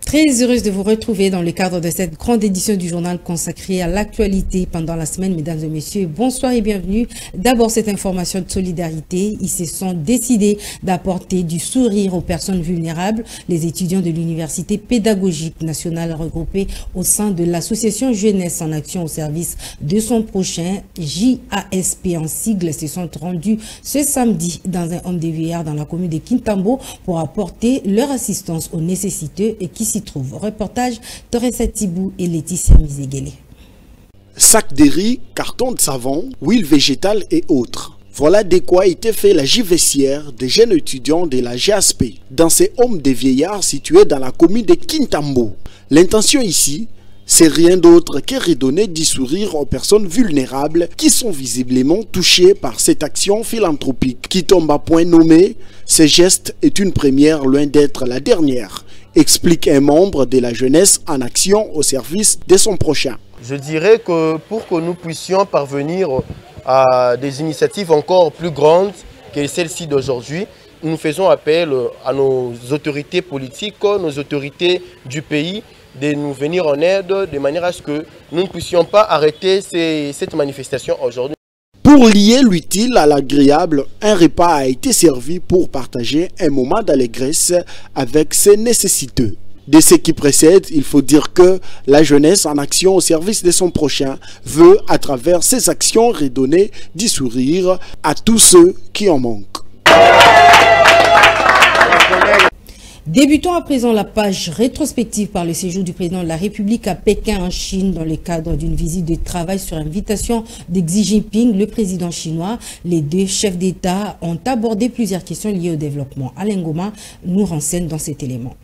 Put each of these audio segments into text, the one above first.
Très heureuse de vous retrouver dans le cadre de cette grande édition du journal consacrée à l'actualité pendant la semaine. Mesdames et messieurs, bonsoir et bienvenue. D'abord, cette information de solidarité. Ils se sont décidés d'apporter du sourire aux personnes vulnérables. Les étudiants de l'Université pédagogique nationale regroupés au sein de l'association Jeunesse en action au service de son prochain, JASP en sigle, se sont rendus ce samedi dans un home de vieillard dans la commune de Kintambo pour apporter leur assistance aux nécessiteux et qui s'y trouvent. Reportage Teresa Tibou et Laetitia Mizegele. Sacs de riz, cartons de savon, huile végétale et autres. Voilà de quoi était fait la givessière des jeunes étudiants de la JASP dans ces homes de vieillards situés dans la commune de Kintambo. L'intention ici, c'est rien d'autre que redonner du sourire aux personnes vulnérables qui sont visiblement touchées par cette action philanthropique qui tombe à point nommé. Ce geste est une première loin d'être la dernière, explique un membre de la jeunesse en action au service de son prochain. Je dirais que pour que nous puissions parvenir à des initiatives encore plus grandes que celle-ci d'aujourd'hui, nous faisons appel à nos autorités politiques, nos autorités du pays, de nous venir en aide de manière à ce que nous ne puissions pas arrêter cette manifestation aujourd'hui. Pour lier l'utile à l'agréable, un repas a été servi pour partager un moment d'allégresse avec ses nécessiteux. De ce qui précède, il faut dire que la jeunesse en action au service de son prochain veut, à travers ses actions, redonner du sourire à tous ceux qui en manquent. Débutons à présent la page rétrospective par le séjour du président de la République à Pékin en Chine dans le cadre d'une visite de travail sur invitation de Xi Jinping, le président chinois. Les deux chefs d'État ont abordé plusieurs questions liées au développement. Alain Goma nous renseigne dans cet élément.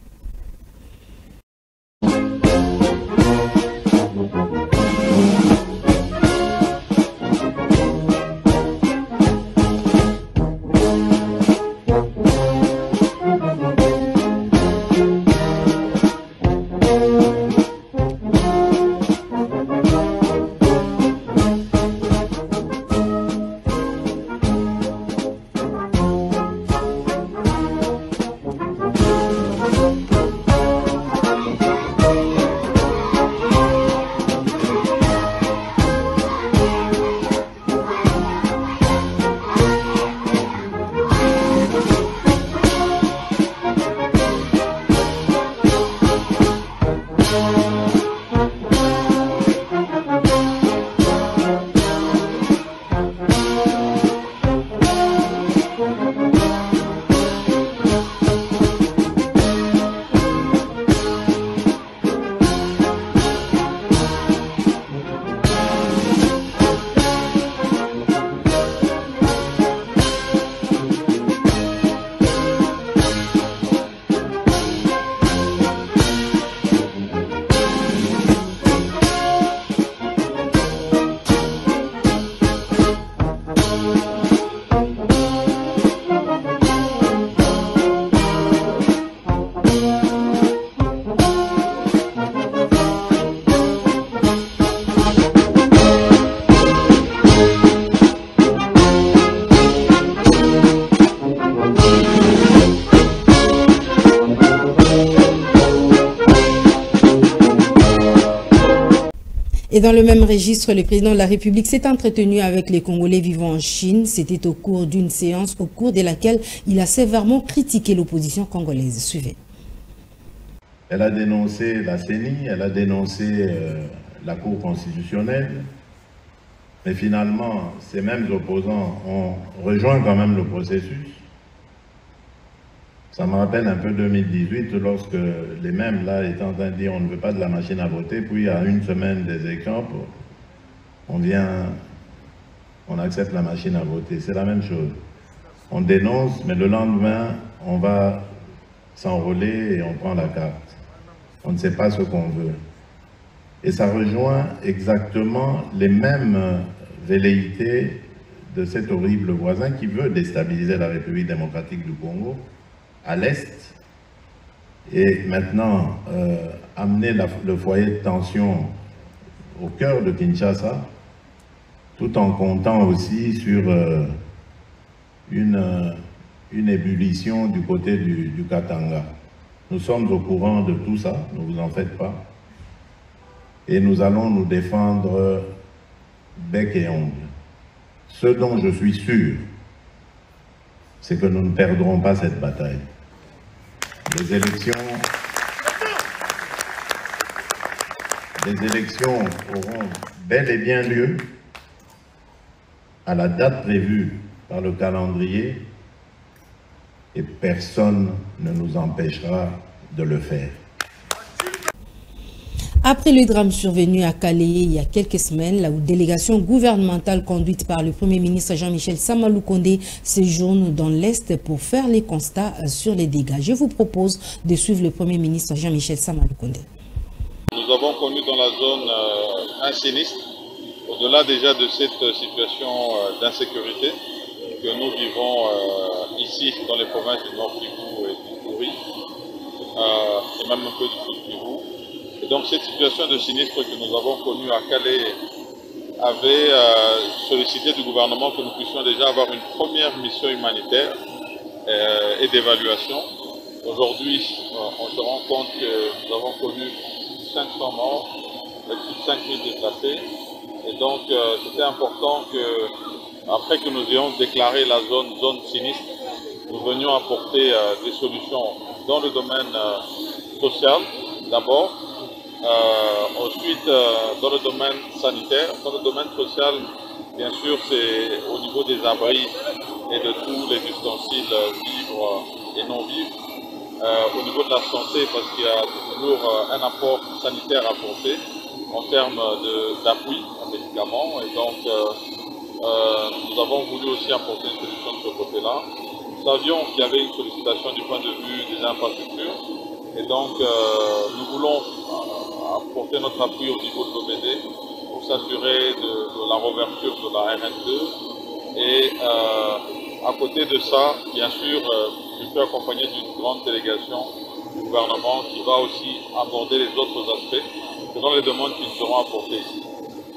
Et dans le même registre, le président de la République s'est entretenu avec les Congolais vivant en Chine. C'était au cours d'une séance au cours de laquelle il a sévèrement critiqué l'opposition congolaise. Suivez. Elle a dénoncé la CENI, elle a dénoncé la Cour constitutionnelle. Mais finalement, ces mêmes opposants ont rejoint quand même le processus. Ça me rappelle un peu 2018, lorsque les mêmes là étaient en train de dire on ne veut pas de la machine à voter, puis à une semaine des élections, on accepte la machine à voter. C'est la même chose. On dénonce, mais le lendemain, on va s'enrôler et on prend la carte. On ne sait pas ce qu'on veut. Et ça rejoint exactement les mêmes velléités de cet horrible voisin qui veut déstabiliser la République démocratique du Congo à l'Est et maintenant amener le foyer de tension au cœur de Kinshasa, tout en comptant aussi sur une ébullition du côté du Katanga. Nous sommes au courant de tout ça, ne vous en faites pas. Et nous allons nous défendre bec et ongle. Ce dont je suis sûr, c'est que nous ne perdrons pas cette bataille. Les élections auront bel et bien lieu à la date prévue par le calendrier et personne ne nous empêchera de le faire. Après le drame survenu à Calais il y a quelques semaines, la délégation gouvernementale conduite par le Premier ministre Jean-Michel Sama Lukonde séjourne dans l'Est pour faire les constats sur les dégâts. Je vous propose de suivre le Premier ministre Jean-Michel Sama Lukonde. Nous avons connu dans la zone un sinistre, au-delà déjà de cette situation d'insécurité que nous vivons ici dans les provinces du Nord Kivu et du Kouri, et même un peu du Sud Kivu. Et donc cette situation de sinistre que nous avons connue à Calais avait sollicité du gouvernement que nous puissions déjà avoir une première mission humanitaire et d'évaluation. Aujourd'hui, on se rend compte que nous avons connu 500 morts, avec plus de 5000 déplacés. Et donc c'était important que, après que nous ayons déclaré la zone sinistre, nous venions apporter des solutions dans le domaine social d'abord, ensuite dans le domaine sanitaire, dans le domaine social, bien sûr c'est au niveau des abris et de tous les ustensiles vivres et non vivres. Au niveau de la santé, parce qu'il y a toujours un apport sanitaire à apporter en termes d'appui en médicaments. Et donc, nous avons voulu aussi apporter une solution de ce côté-là. Nous savions qu'il y avait une sollicitation du point de vue des infrastructures. Et donc, nous voulons apporter notre appui au niveau de l'OBD pour s'assurer de la réouverture de la RN2. Et à côté de ça, bien sûr, je suis accompagné d'une grande délégation du gouvernement qui va aussi aborder les autres aspects selon les demandes qui nous seront apportées ici.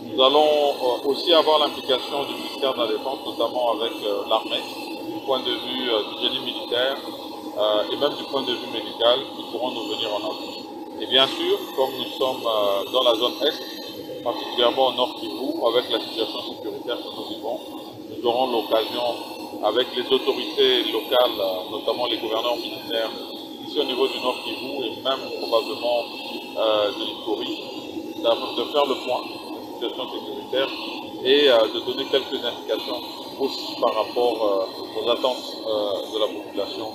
Nous allons aussi avoir l'implication du ministère de la Défense, notamment avec l'armée, du point de vue du génie militaire et même du point de vue médical, qui pourront nous venir en appui. Et bien sûr, comme nous sommes dans la zone Est, particulièrement au Nord Kivu, avec la situation sécuritaire que nous vivons, nous aurons l'occasion, avec les autorités locales, notamment les gouverneurs militaires, ici au niveau du Nord Kivu et même probablement de l'Ituri, de faire le point de la situation sécuritaire et de donner quelques indications aussi par rapport aux attentes de la population.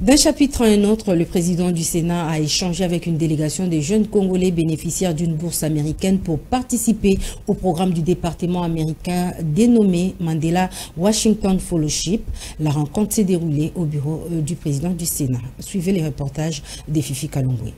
D'un chapitre à un autre, le président du Sénat a échangé avec une délégation de jeunes Congolais bénéficiaires d'une bourse américaine pour participer au programme du département américain dénommé Mandela Washington Fellowship. La rencontre s'est déroulée au bureau du président du Sénat. Suivez les reportages de Fifi Kalongwe.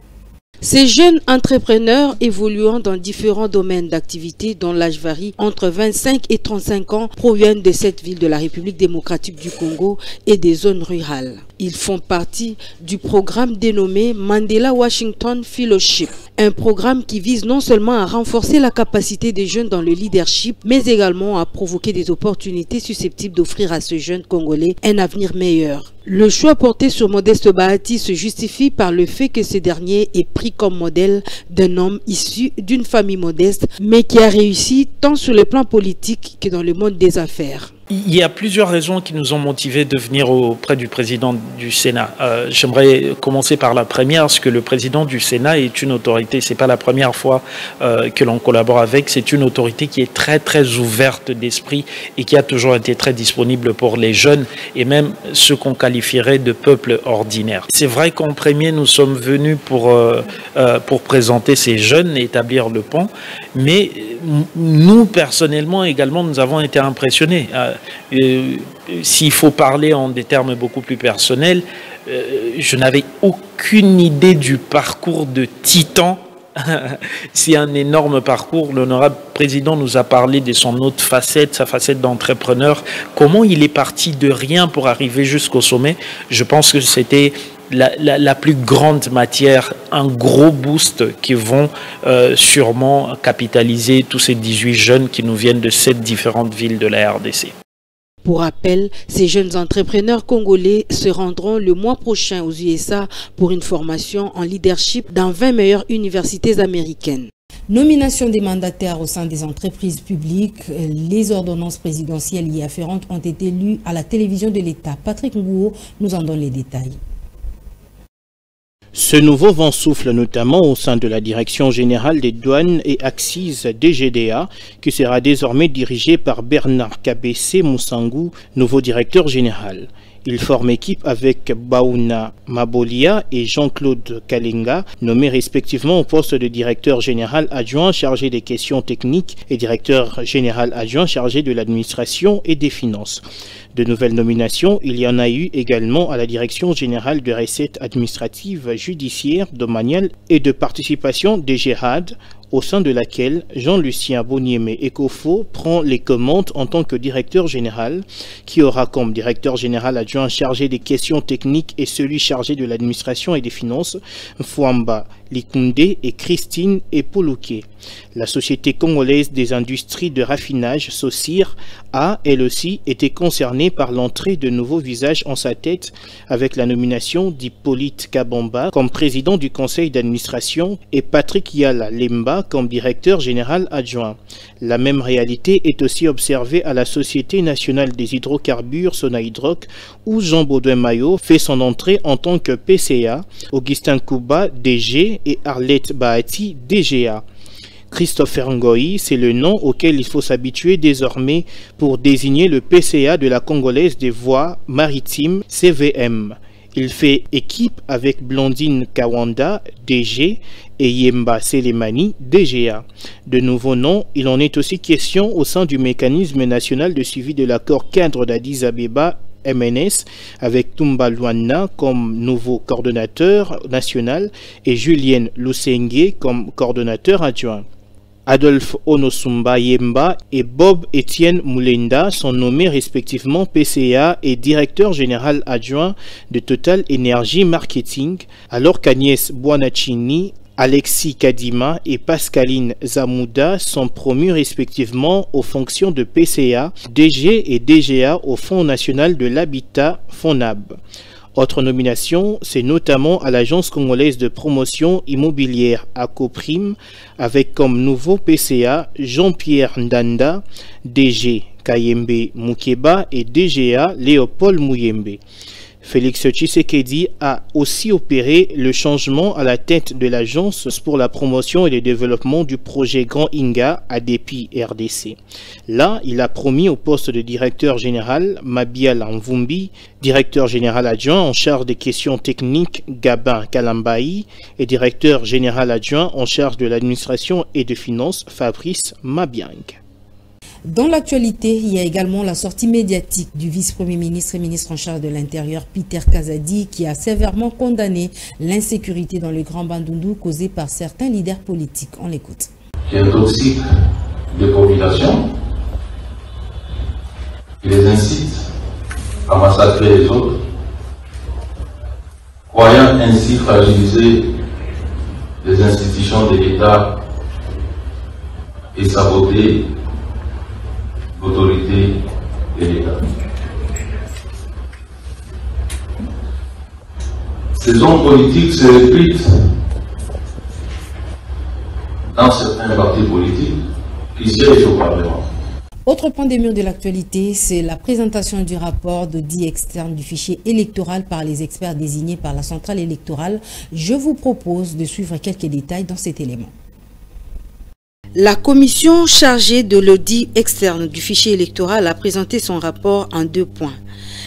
Ces jeunes entrepreneurs évoluant dans différents domaines d'activité dont l'âge varie entre 25 et 35 ans proviennent de cette ville de la République démocratique du Congo et des zones rurales. Ils font partie du programme dénommé Mandela Washington Fellowship, un programme qui vise non seulement à renforcer la capacité des jeunes dans le leadership, mais également à provoquer des opportunités susceptibles d'offrir à ce jeune Congolais un avenir meilleur. Le choix porté sur Modeste Bahati se justifie par le fait que ce dernier est pris comme modèle d'un homme issu d'une famille modeste, mais qui a réussi tant sur le plan politique que dans le monde des affaires. Il y a plusieurs raisons qui nous ont motivés de venir auprès du président du Sénat. J'aimerais commencer par la première, parce que le président du Sénat est une autorité, c'est pas la première fois que l'on collabore avec, c'est une autorité qui est très ouverte d'esprit et qui a toujours été très disponible pour les jeunes et même ceux qu'on qualifierait de peuple ordinaire. C'est vrai qu'en premier, nous sommes venus pour présenter ces jeunes et établir le pont, mais nous, personnellement, également, nous avons été impressionnés. S'il faut parler en des termes beaucoup plus personnels, je n'avais aucune idée du parcours de titan. C'est un énorme parcours. L'honorable président nous a parlé de son autre facette, sa facette d'entrepreneur. Comment il est parti de rien pour arriver jusqu'au sommet. Je pense que c'était la plus grande matière, un gros boost qui vont sûrement capitaliser tous ces 18 jeunes qui nous viennent de 7 différentes villes de la RDC. Pour rappel, ces jeunes entrepreneurs congolais se rendront le mois prochain aux USA pour une formation en leadership dans 20 meilleures universités américaines. Nomination des mandataires au sein des entreprises publiques, les ordonnances présidentielles y afférentes ont été lues à la télévision de l'État. Patrick Ngouo nous en donne les détails. Ce nouveau vent souffle notamment au sein de la Direction générale des douanes et accises DGDA, qui sera désormais dirigée par Bernard Kabessé Moussangou, nouveau directeur général. Il forme équipe avec Baouna Mabolia et Jean-Claude Kalenga, nommés respectivement au poste de directeur général adjoint chargé des questions techniques et directeur général adjoint chargé de l'administration et des finances. De nouvelles nominations, il y en a eu également à la Direction générale de recettes administratives, judiciaires, domaniales et de participation des GERAD, au sein de laquelle Jean-Lucien Boniemé Ekofo prend les commandes en tant que directeur général, qui aura comme directeur général adjoint chargé des questions techniques et celui chargé de l'administration et des finances, Fouamba Likunde et Christine Epoluke. La Société congolaise des industries de raffinage, SOCIR, a, elle aussi, été concernée par l'entrée de nouveaux visages en sa tête avec la nomination d'Hippolyte Kabamba comme président du conseil d'administration et Patrick Yala Lemba comme directeur général adjoint. La même réalité est aussi observée à la Société nationale des hydrocarbures Sonahydrac où Jean-Baudouin Maillot fait son entrée en tant que PCA, Augustin Kouba, DG et Arlette Bahati, DGA. Christopher Ngoï, c'est le nom auquel il faut s'habituer désormais pour désigner le PCA de la Congolaise des voies maritimes, CVM. Il fait équipe avec Blandine Kawanda, DG, et Yemba Selemani, DGA. De nouveaux noms, il en est aussi question au sein du mécanisme national de suivi de l'accord cadre d'Addis Abeba, MNS, avec Tumba Luanna comme nouveau coordonnateur national et Julienne Lusenge comme coordonnateur adjoint. Adolphe Onosumba Yemba et Bob Etienne Moulenda sont nommés respectivement PCA et directeur général adjoint de Total Energy Marketing, alors qu'Agnès Bouanachini, Alexis Kadima et Pascaline Zamouda sont promus respectivement aux fonctions de PCA, DG et DGA au Fonds national de l'habitat FONAB. Autre nomination, c'est notamment à l'Agence congolaise de promotion immobilière ACOPRIM, avec comme nouveau PCA Jean-Pierre Ndanda, DG Kayembe Moukeba et DGA Léopold Mouyembe. Félix Tshisekedi a aussi opéré le changement à la tête de l'Agence pour la promotion et le développement du projet Grand Inga ADEPI RDC. Là, il a promis au poste de directeur général Mabiala Mvumbi, directeur général adjoint en charge des questions techniques Gabin Kalambaï et directeur général adjoint en charge de l'administration et de finances Fabrice Mabiang. Dans l'actualité, il y a également la sortie médiatique du vice-premier ministre et ministre en charge de l'Intérieur, Peter Kazadi, qui a sévèrement condamné l'insécurité dans le Grand Bandundu causée par certains leaders politiques. On l'écoute. Qui est toxique des populations, qui les incite à massacrer les autres, croyant ainsi fragiliser les institutions de l'État et saboter l'autorité de l'État. Ces hommes politiques se répètent dans certains partis politiques qui siègent au Parlement. Autre point des murs de l'actualité, c'est la présentation du rapport d'audit externe du fichier électoral par les experts désignés par la centrale électorale. Je vous propose de suivre quelques détails dans cet élément. La commission chargée de l'audit externe du fichier électoral a présenté son rapport en 2 points.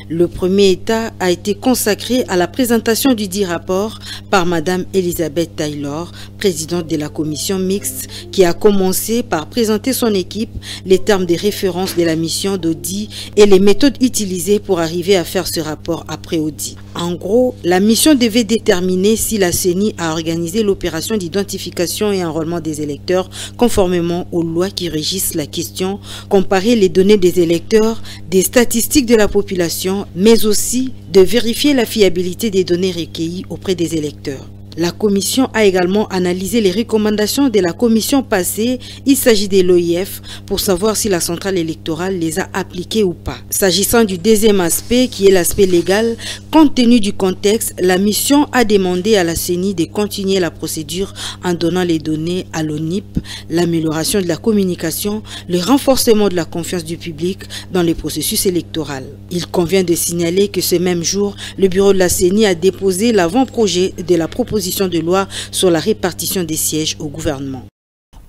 Le premier état a été consacré à la présentation du dit rapport par Madame Elisabeth Taylor, présidente de la commission mixte, qui a commencé par présenter son équipe, les termes de référence de la mission d'audit et les méthodes utilisées pour arriver à faire ce rapport après audit. En gros, la mission devait déterminer si la CENI a organisé l'opération d'identification et enrôlement des électeurs conformément aux lois qui régissent la question, comparer les données des électeurs, des statistiques de la population, mais aussi de vérifier la fiabilité des données recueillies auprès des électeurs. La commission a également analysé les recommandations de la commission passée. Il s'agit de l'OIF pour savoir si la centrale électorale les a appliquées ou pas. S'agissant du deuxième aspect qui est l'aspect légal, compte tenu du contexte, la mission a demandé à la CENI de continuer la procédure en donnant les données à l'ONIP, l'amélioration de la communication, le renforcement de la confiance du public dans les processus électoraux. Il convient de signaler que ce même jour, le bureau de la CENI a déposé l'avant-projet de la proposition de loi sur la répartition des sièges au gouvernement.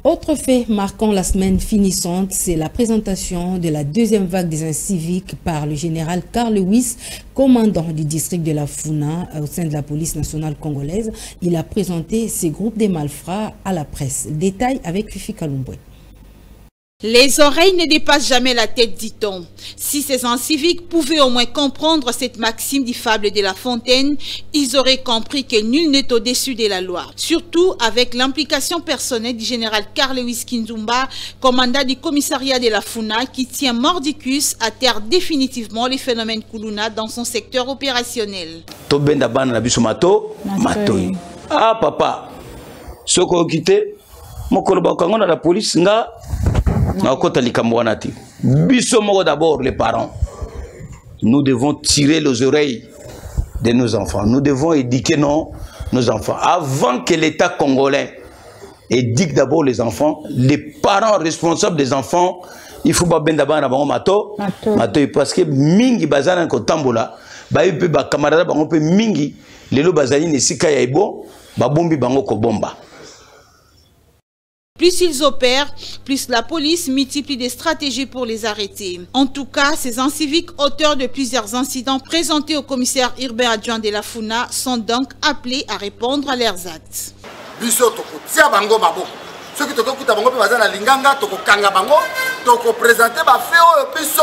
Autre fait marquant la semaine finissante, c'est la présentation de la deuxième vague des inciviques par le général Carl Lewis, commandant du district de la Funa au sein de la police nationale congolaise. Il a présenté ces groupes de malfrats à la presse. Détail avec Fifi Kalumbwe. Les oreilles ne dépassent jamais la tête, dit-on. Si ces inciviques pouvaient au moins comprendre cette maxime du fable de La Fontaine, ils auraient compris que nul n'est au-dessus de la loi. Surtout avec l'implication personnelle du général Carl Lewis Kinzumba, commandant du commissariat de la Funa, qui tient mordicus à terre définitivement les phénomènes Kuluna dans son secteur opérationnel. Ah papa, ce qu'on quitté, mon collaborateur dans la police, d'abord les parents, nous devons tirer les oreilles de nos enfants, nous devons éduquer nos enfants avant que l'État congolais éduque d'abord les enfants. Les parents responsables des enfants, il faut pas bien d'abord na mato parce que mingi bazana ko tambola ba yupe ba camarade ba ngope mingi lelo bazali ne sika ya ibo ba bombi bango ko bomba. Plus ils opèrent, plus la police multiplie des stratégies pour les arrêter. En tout cas, ces inciviques, auteurs de plusieurs incidents présentés au commissaire urbain adjoint de la Funa, sont donc appelés à répondre à leurs actes. Ceux qui ont bango pe bazana linganga toko kanga bango toko présenter ba feo biso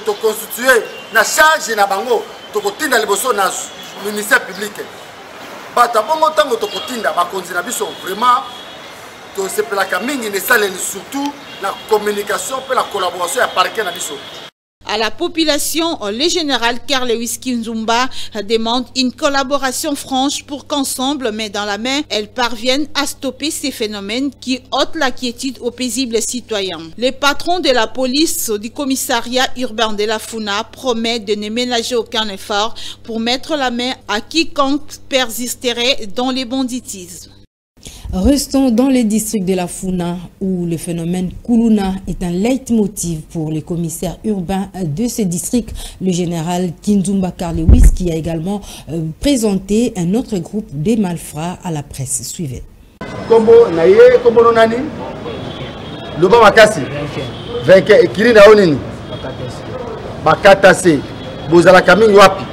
to constituer na charge na bango toko tinda liboso na ministère public. Ba ta bongo tango toko tinda ba konzi na biso vraiment to se pelaka mingi ne saleli surtout la communication pe la collaboration ya parquet na biso. À la population, le général Carl Lewis Kinzumba demande une collaboration franche pour qu'ensemble, main dans la main, elles parviennent à stopper ces phénomènes qui ôtent la quiétude aux paisibles citoyens. Le patron de la police du commissariat urbain de la Funa promet de ne ménager aucun effort pour mettre la main à quiconque persisterait dans les banditismes. Restons dans les districts de la Funa où le phénomène Kuluna est un leitmotiv pour les commissaires urbains de ce district, le général Kinzumba Carl Lewis, qui a également présenté un autre groupe de malfrats à la presse. Suivez. Kombo naye kombo nonani loba makasi venke ekiri na onini bakatase bozala kamini wapi.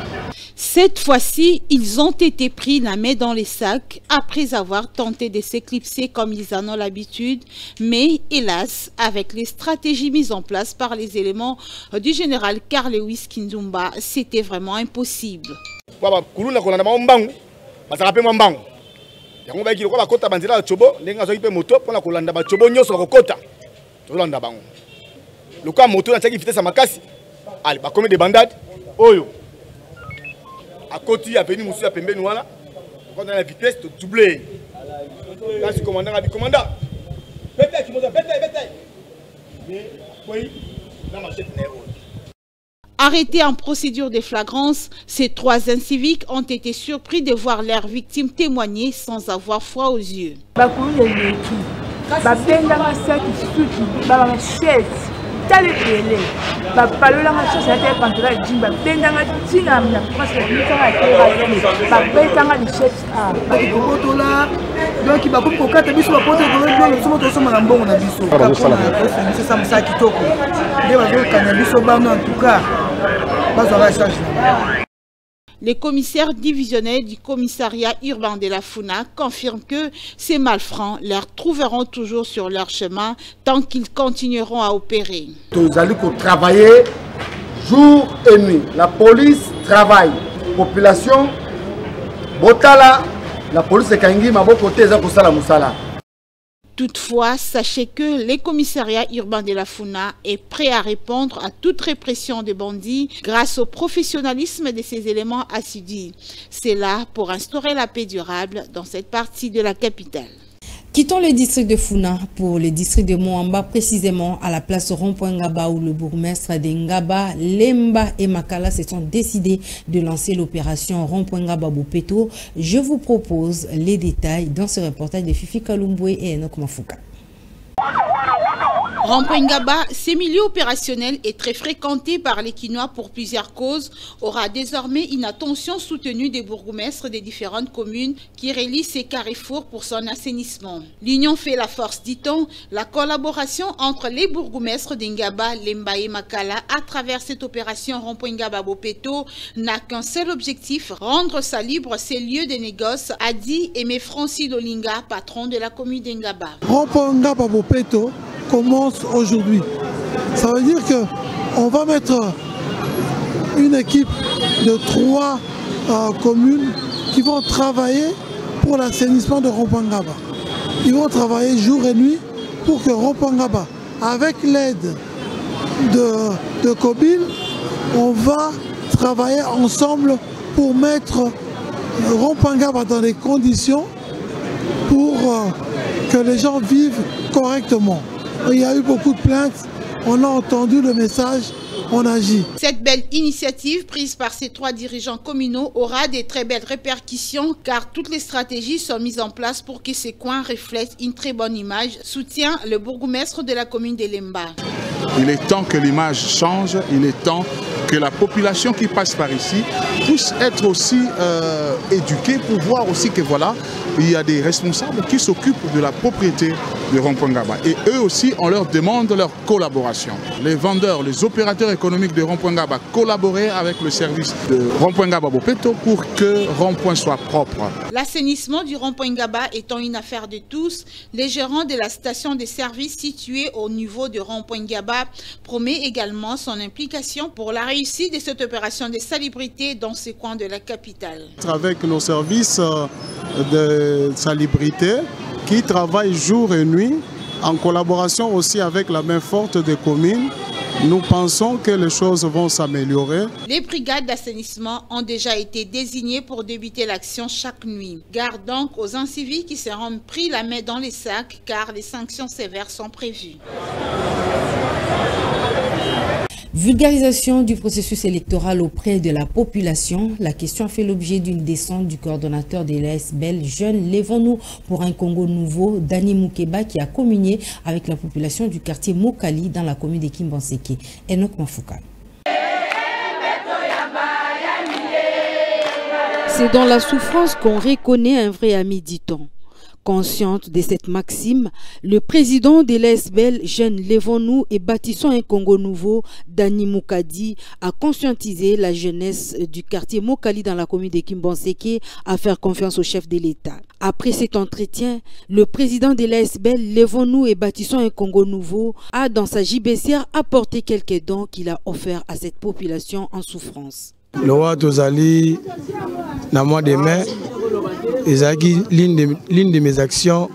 Cette fois-ci, ils ont été pris la main dans les sacs après avoir tenté de s'éclipser comme ils en ont l'habitude. Mais hélas, avec les stratégies mises en place par les éléments du général Carl Lewis Kinzumba, c'était vraiment impossible. À côté, à venir monsieur à Pembe Nouala, quand on a la vitesse de doubler. Là, c'est commandant, commandant. Bataille, qui bataille. Mais, oui, là, ma chef n'est pas. Arrêtés en procédure de flagrance, ces trois inciviques ont été surpris de voir leurs victimes témoigner sans avoir froid aux yeux. Le commissaire divisionnaire du commissariat urbain de la Funa confirme que ces malfrats leur trouveront toujours sur leur chemin tant qu'ils continueront à opérer. Nous allons travailler jour et nuit. La police travaille. Population, Botala, la police est Kangi, ma côté, Musala. Toutefois, sachez que les commissariats urbains de la Funa est prêt à répondre à toute répression des bandits grâce au professionnalisme de ces éléments assidus. C'est là pour instaurer la paix durable dans cette partie de la capitale. Quittons le district de Funa pour le district de Moamba, précisément à la place Rond-Point Ngaba, où le bourgmestre de Ngaba, Lemba et Makala se sont décidés de lancer l'opération Rond-Point Ngaba Bopeto. Je vous propose les détails dans ce reportage de Fifi Kalumbwe et Enoch Mafuka. Rond-Point Ngaba, ces milieux opérationnels est très fréquenté par les Quinois pour plusieurs causes, aura désormais une attention soutenue des bourgmestres des différentes communes qui relient ces carrefours pour son assainissement. L'union fait la force, dit-on. La collaboration entre les bourgmestres d'Ngaba, Lemba et Makala à travers cette opération Rond-Point Ngaba Bopeto n'a qu'un seul objectif, rendre salubres ces lieux de négoce, a dit Aimé Francis Lolinga, patron de la commune d'Ngaba. Rond-Point Ngaba Bopeto commence aujourd'hui. Ça veut dire qu'on va mettre une équipe de 3 communes qui vont travailler pour l'assainissement de Rond-Point Ngaba. Ils vont travailler jour et nuit pour que Rond-Point Ngaba, avec l'aide de Kobil, on va travailler ensemble pour mettre Rond-Point Ngaba dans des conditions pour que les gens vivent correctement. Il y a eu beaucoup de plaintes, on a entendu le message, on agit. Cette belle initiative prise par ces 3 dirigeants communaux aura des très belles répercussions car toutes les stratégies sont mises en place pour que ces coins reflètent une très bonne image, soutient le bourgmestre de la commune de Lemba. Il est temps que l'image change, il est temps que la population qui passe par ici puisse être aussi éduquée pour voir aussi que voilà, il y a des responsables qui s'occupent de la propriété de Rond-Point Ngaba. Et eux aussi, on leur demande leur collaboration. Les vendeurs, les opérateurs économiques de Rond-Point Ngaba collaborer avec le service de Rond-Point Ngaba Bopeto pour que Rond-Point soit propre. L'assainissement du Rond-Point Ngaba étant une affaire de tous, les gérants de la station de service située au niveau de Rond-Point Ngaba promet également son implication pour la réussite de cette opération de salubrité dans ce coin de la capitale. Avec nos services de salubrité qui travaillent jour et nuit en collaboration aussi avec la main forte des communes, nous pensons que les choses vont s'améliorer. Les brigades d'assainissement ont déjà été désignées pour débuter l'action chaque nuit. Garde donc aux inciviques qui seront pris la main dans les sacs car les sanctions sévères sont prévues. Vulgarisation du processus électoral auprès de la population. La question a fait l'objet d'une descente du coordonnateur de l'ASBEL Jeunes Lèvons-nous pour un Congo nouveau, Dani Moukeba, qui a communié avec la population du quartier Mokali dans la commune de Kimbanseke. Enoch Mafuka. C'est dans la souffrance qu'on reconnaît un vrai ami, dit-on. Consciente de cette maxime, le président de l'ASBEL Jeunes Lèvons-nous et Bâtissons un Congo nouveau, Dani Moukadi, a conscientisé la jeunesse du quartier Mokali dans la commune de Kimbanseke à faire confiance au chef de l'État. Après cet entretien, le président de l'ASBEL Lèvons-nous et Bâtissons un Congo nouveau a dans sa JBCR apporté quelques dons qu'il a offerts à cette population en souffrance. Le roi Tozali, dans le mois de mai, l'une de mes actions,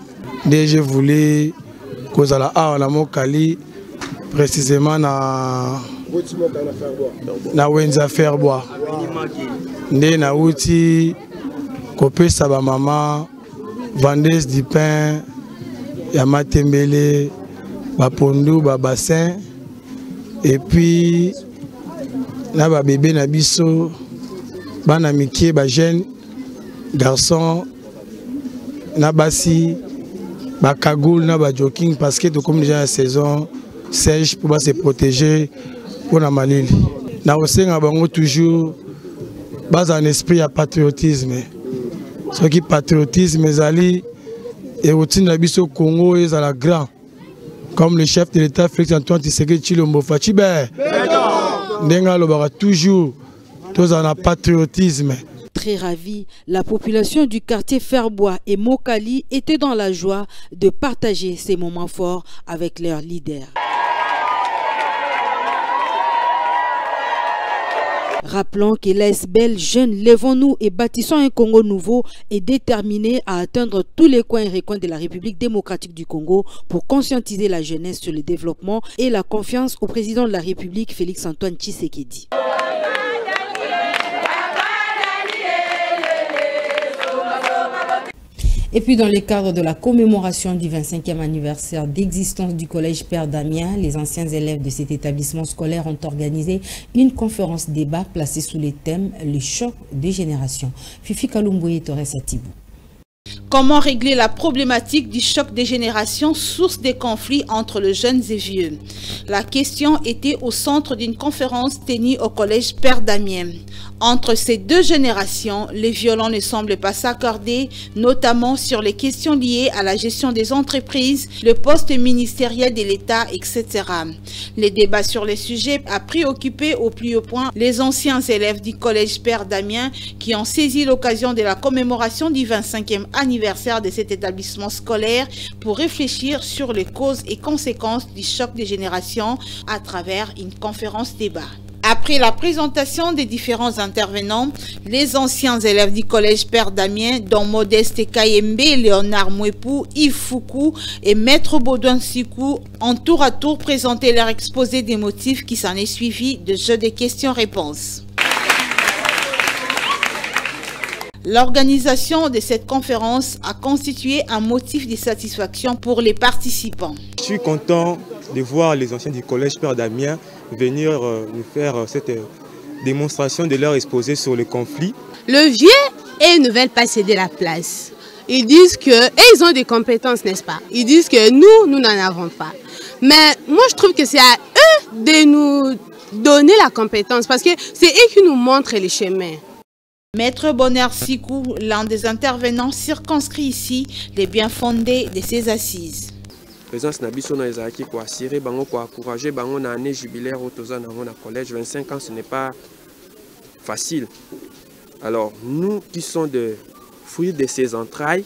je voulais que la Mokali, précisément dans Wenza Ferbois. Na outi kopé saba maman, vendeuse du pain, ya matembele, ba pondu, ba bassin, et puis na ba bébé na biso, ba na mikie, ba jeune garçon, na basi, ba cagoule, na ba jogging, parce que comme déjà la saison sèche pour se protéger pour la malili. Na osenga bango toujours base en esprit à patriotisme. Ce qui patriotisme ezali et routine na biso Congo ezala grand. Comme le chef de l'État Félix Antoine Tshisekedi Tshilombo Fachibe. Ndenga lobaka toujours tous en patriotisme. Très ravi, la population du quartier Ferbois et Mokali était dans la joie de partager ces moments forts avec leurs leaders. Rappelons que l'ASBL Jeunes Lèvons-nous et bâtissons un Congo nouveau est déterminé à atteindre tous les coins et recoins de la République démocratique du Congo pour conscientiser la jeunesse sur le développement et la confiance au président de la République, Félix-Antoine Tshisekedi. Et puis dans le cadre de la commémoration du 25e anniversaire d'existence du collège Père Damien, les anciens élèves de cet établissement scolaire ont organisé une conférence débat placée sous le thème « Le choc des générations ». Fifi Kalumboye et Torres Atibou. Comment régler la problématique du choc des générations, source des conflits entre les jeunes et vieux? La question était au centre d'une conférence tenue au collège Père Damien. Entre ces deux générations, les violents ne semblent pas s'accorder, notamment sur les questions liées à la gestion des entreprises, le poste ministériel de l'État, etc. Les débats sur les sujets a préoccupé au plus haut point les anciens élèves du collège Père Damien qui ont saisi l'occasion de la commémoration du 25e anniversaire de cet établissement scolaire pour réfléchir sur les causes et conséquences du choc des générations à travers une conférence débat. Après la présentation des différents intervenants, les anciens élèves du collège Père Damien, dont Modeste Kayembe, Léonard Mouepou, Yves Foukou et Maître Baudouin Sikou, ont tour à tour présenté leur exposé des motifs qui s'en est suivi de jeux de questions-réponses. L'organisation de cette conférence a constitué un motif de satisfaction pour les participants. Je suis content de voir les anciens du collège Père Damien venir nous faire cette démonstration de leur exposé sur le conflit. Le vieux, ils ne veulent pas céder la place. Ils disent qu'ils ont des compétences, n'est-ce pas? Ils disent que nous n'en avons pas. Mais moi, je trouve que c'est à eux de nous donner la compétence parce que c'est eux qui nous montrent les chemins. Maître Bonheur Sikou, l'un des intervenants, circonscrit ici les bien fondés de ces assises. Présence Nabiso na ezaki pour assurer bango pour encourager bango na année jubilaire au toza na collège 25 ans, ce n'est pas facile. Alors nous qui sommes de fruits de ces entrailles,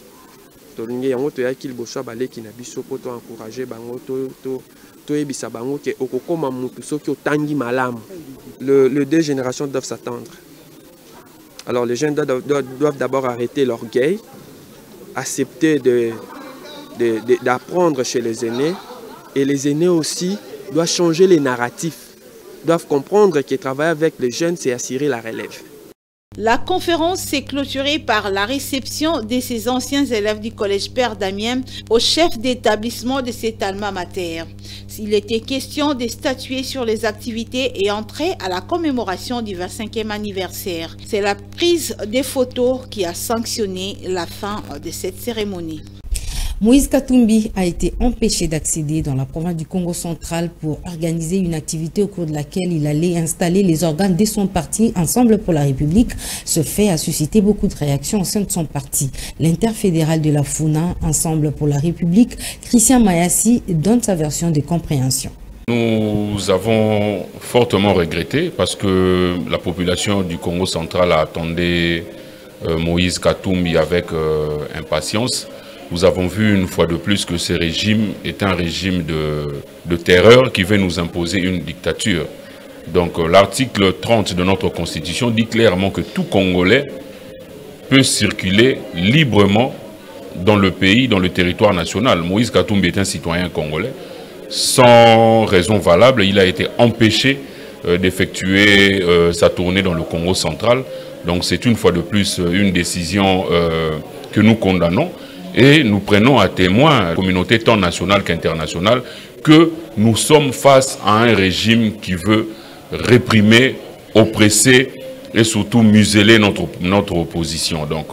tolinge yango to yaki liboso baleki na biso pour encourager bango to ebisa bango ke okokoma mutu soki otangi malamu. Les deux générations doivent s'attendre. Alors les jeunes doivent d'abord arrêter l'orgueil, accepter d'apprendre chez les aînés, et les aînés aussi doivent changer les narratifs, doivent comprendre que travailler avec les jeunes, c'est assurer la relève. La conférence s'est clôturée par la réception de ces anciens élèves du collège Père Damien au chef d'établissement de cet alma mater. Il était question de statuer sur les activités et entrer à la commémoration du 25e anniversaire. C'est la prise des photos qui a sanctionné la fin de cette cérémonie. Moïse Katumbi a été empêché d'accéder dans la province du Congo central pour organiser une activité au cours de laquelle il allait installer les organes de son parti Ensemble pour la République. Ce fait a suscité beaucoup de réactions au sein de son parti. L'interfédéral de la FUNA, Ensemble pour la République, Christian Mayassi, donne sa version de compréhension. Nous avons fortement regretté parce que la population du Congo central a attendu Moïse Katumbi avec impatience. Nous avons vu une fois de plus que ce régime est un régime de terreur qui veut nous imposer une dictature. Donc l'article 30 de notre Constitution dit clairement que tout Congolais peut circuler librement dans le pays, dans le territoire national. Moïse Katumbi est un citoyen congolais. Sans raison valable, il a été empêché d'effectuer sa tournée dans le Congo central. Donc c'est une fois de plus une décision que nous condamnons. Et nous prenons à témoin, la communauté tant nationale qu'internationale, que nous sommes face à un régime qui veut réprimer, oppresser et surtout museler notre opposition. Donc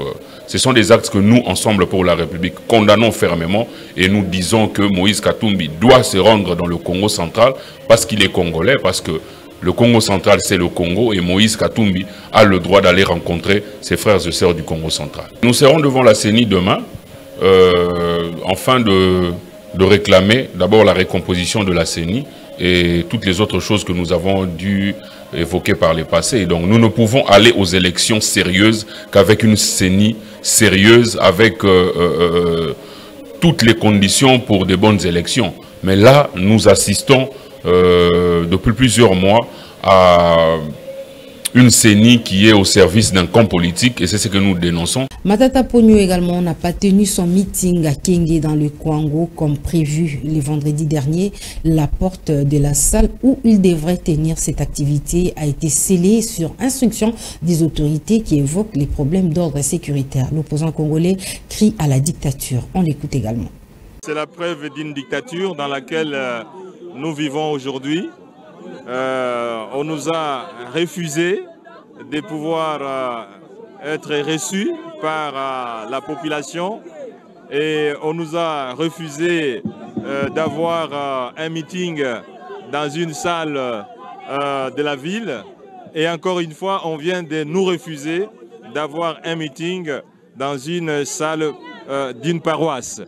ce sont des actes que nous, Ensemble pour la République, condamnons fermement et nous disons que Moïse Katumbi doit se rendre dans le Congo central parce qu'il est congolais, parce que le Congo central c'est le Congo et Moïse Katumbi a le droit d'aller rencontrer ses frères et sœurs du Congo central. Nous serons devant la CENI demain. Afin de réclamer d'abord la récomposition de la CENI et toutes les autres choses que nous avons dû évoquer par le passé. Et donc nous ne pouvons aller aux élections sérieuses qu'avec une CENI sérieuse, avec toutes les conditions pour de bonnes élections. Mais là, nous assistons depuis plusieurs mois à une CENI qui est au service d'un camp politique et c'est ce que nous dénonçons. Matata Ponyo également n'a pas tenu son meeting à Kenge dans le Kwango comme prévu le vendredi dernier. La porte de la salle où il devrait tenir cette activité a été scellée sur instruction des autorités qui évoquent les problèmes d'ordre sécuritaire. L'opposant congolais crie à la dictature. On l'écoute également. C'est la preuve d'une dictature dans laquelle nous vivons aujourd'hui. On nous a refusé de pouvoir être reçus par la population et on nous a refusé d'avoir un meeting dans une salle de la ville et encore une fois on vient de nous refuser d'avoir un meeting dans une salle d'une paroisse.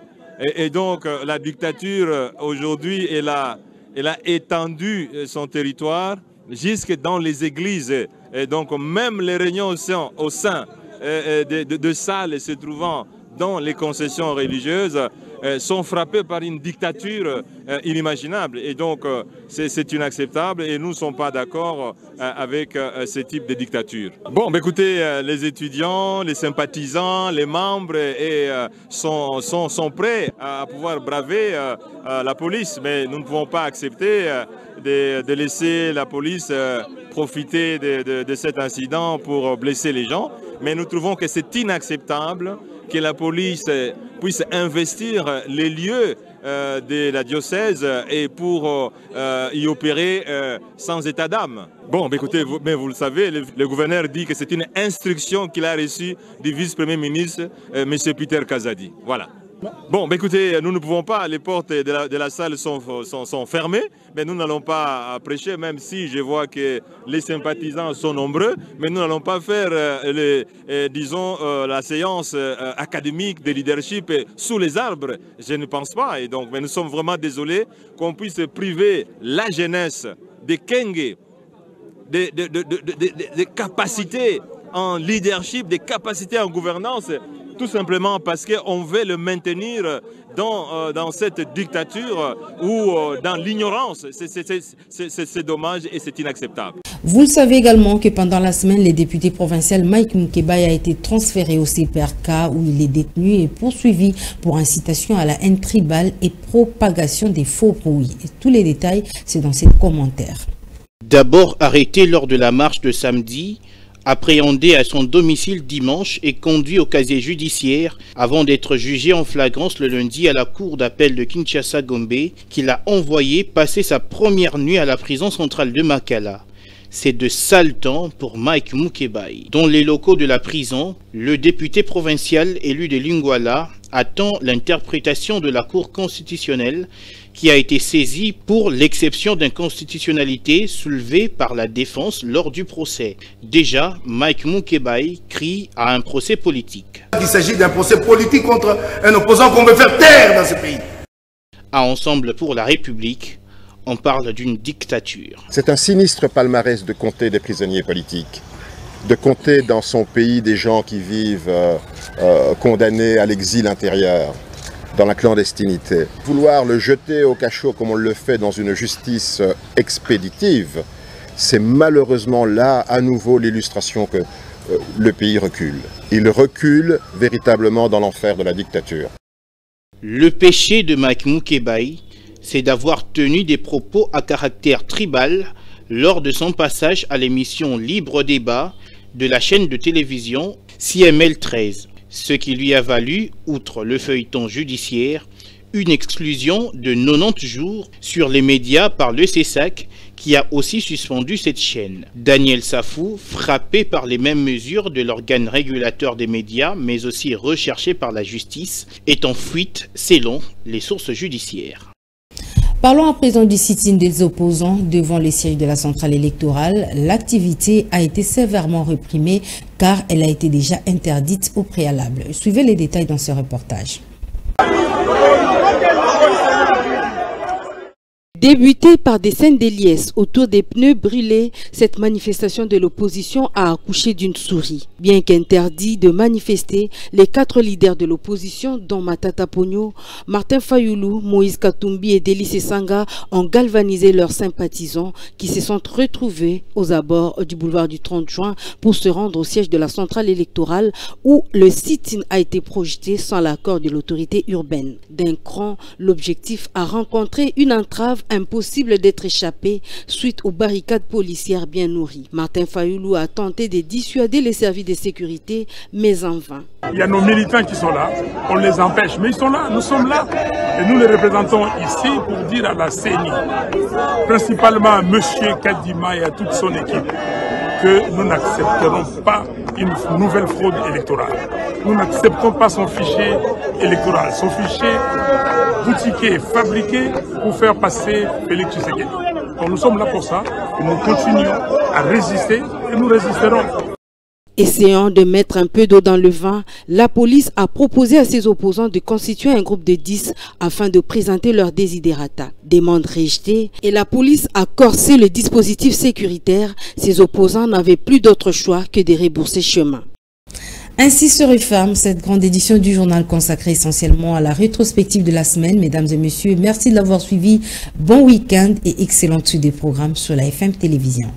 Et donc la dictature aujourd'hui elle a étendu son territoire jusque dans les églises. Et donc même les réunions au sein de salles se trouvant dans les concessions religieuses sont frappées par une dictature inimaginable. Et donc c'est inacceptable et nous ne sommes pas d'accord avec ce type de dictature. Bon, écoutez, les étudiants, les sympathisants, les membres sont prêts à pouvoir braver la police. Mais nous ne pouvons pas accepter de laisser la police profiter de cet incident pour blesser les gens. Mais nous trouvons que c'est inacceptable que la police puisse investir les lieux de la diocèse et pour y opérer sans état d'âme. Bon, écoutez, mais vous le savez, le gouverneur dit que c'est une instruction qu'il a reçue du vice-premier ministre, M. Peter Kazadi. Voilà. Bon, écoutez, nous ne pouvons pas, les portes de la salle sont fermées, mais nous n'allons pas prêcher, même si je vois que les sympathisants sont nombreux, mais nous n'allons pas faire, disons, la séance académique de leadership sous les arbres. Je ne pense pas, et donc, mais nous sommes vraiment désolés qu'on puisse priver la jeunesse de Kenge, des capacités en leadership, des capacités en gouvernance, tout simplement parce qu'on veut le maintenir dans cette dictature ou dans l'ignorance. C'est dommage et c'est inacceptable. Vous le savez également que pendant la semaine, le député provincial Mike Moukebaï a été transféré au CPRK où il est détenu et poursuivi pour incitation à la haine tribale et propagation des faux bruits. Et tous les détails, c'est dans ces commentaires. D'abord arrêté lors de la marche de samedi, appréhendé à son domicile dimanche et conduit au casier judiciaire avant d'être jugé en flagrance le lundi à la cour d'appel de Kinshasa-Gombe qu'il a envoyé passer sa première nuit à la prison centrale de Makala. C'est de sale temps pour Mike Moukebaï. Dans les locaux de la prison, le député provincial élu de Lingwala attend l'interprétation de la Cour constitutionnelle qui a été saisie pour l'exception d'inconstitutionnalité soulevée par la défense lors du procès. Déjà, Mike Moukebaï crie à un procès politique. Il s'agit d'un procès politique contre un opposant qu'on veut faire taire dans ce pays. À Ensemble pour la République, on parle d'une dictature. C'est un sinistre palmarès de compter des prisonniers politiques, de compter dans son pays des gens qui vivent condamnés à l'exil intérieur, dans la clandestinité. Vouloir le jeter au cachot comme on le fait dans une justice expéditive, c'est malheureusement là à nouveau l'illustration que le pays recule. Il recule véritablement dans l'enfer de la dictature. Le péché de Mike Moukebaï, c'est d'avoir tenu des propos à caractère tribal lors de son passage à l'émission Libre Débat de la chaîne de télévision CML 13, ce qui lui a valu, outre le feuilleton judiciaire, une exclusion de 90 jours sur les médias par le CESAC qui a aussi suspendu cette chaîne. Daniel Safou, frappé par les mêmes mesures de l'organe régulateur des médias, mais aussi recherché par la justice, est en fuite selon les sources judiciaires. Parlons à présent du sit-in des opposants devant les sièges de la centrale électorale. L'activité a été sévèrement réprimée car elle a été déjà interdite au préalable. Suivez les détails dans ce reportage. Débutée par des scènes de liesse autour des pneus brûlés, cette manifestation de l'opposition a accouché d'une souris. Bien qu'interdit de manifester, les 4 leaders de l'opposition, dont Matata Pogno, Martin Fayoulou, Moïse Katumbi et Délice Sanga, ont galvanisé leurs sympathisants qui se sont retrouvés aux abords du boulevard du 30 juin pour se rendre au siège de la centrale électorale où le sit-in a été projeté sans l'accord de l'autorité urbaine. D'un cran, l'objectif a rencontré une entrave impossible d'être échappé suite aux barricades policières bien nourries. Martin Fayoulou a tenté de dissuader les services de sécurité, mais en vain. Il y a nos militants qui sont là, on les empêche, mais ils sont là, nous sommes là. Et nous les représentons ici pour dire à la CENI, principalement à M. Kadima et à toute son équipe, que nous n'accepterons pas une nouvelle fraude électorale. Nous n'acceptons pas son fichier électoral, son fichier boutiqué, fabriqué pour faire passer Félix Tshisekedi. Donc nous sommes là pour ça et nous continuons à résister et nous résisterons. Essayant de mettre un peu d'eau dans le vin, la police a proposé à ses opposants de constituer un groupe de 10 afin de présenter leurs desiderata. Demande rejetée et la police a corsé le dispositif sécuritaire. Ses opposants n'avaient plus d'autre choix que de rebourser chemin. Ainsi se referme cette grande édition du journal consacrée essentiellement à la rétrospective de la semaine. Mesdames et messieurs, merci de l'avoir suivi. Bon week-end et excellente suite des programmes sur la FM Télévision.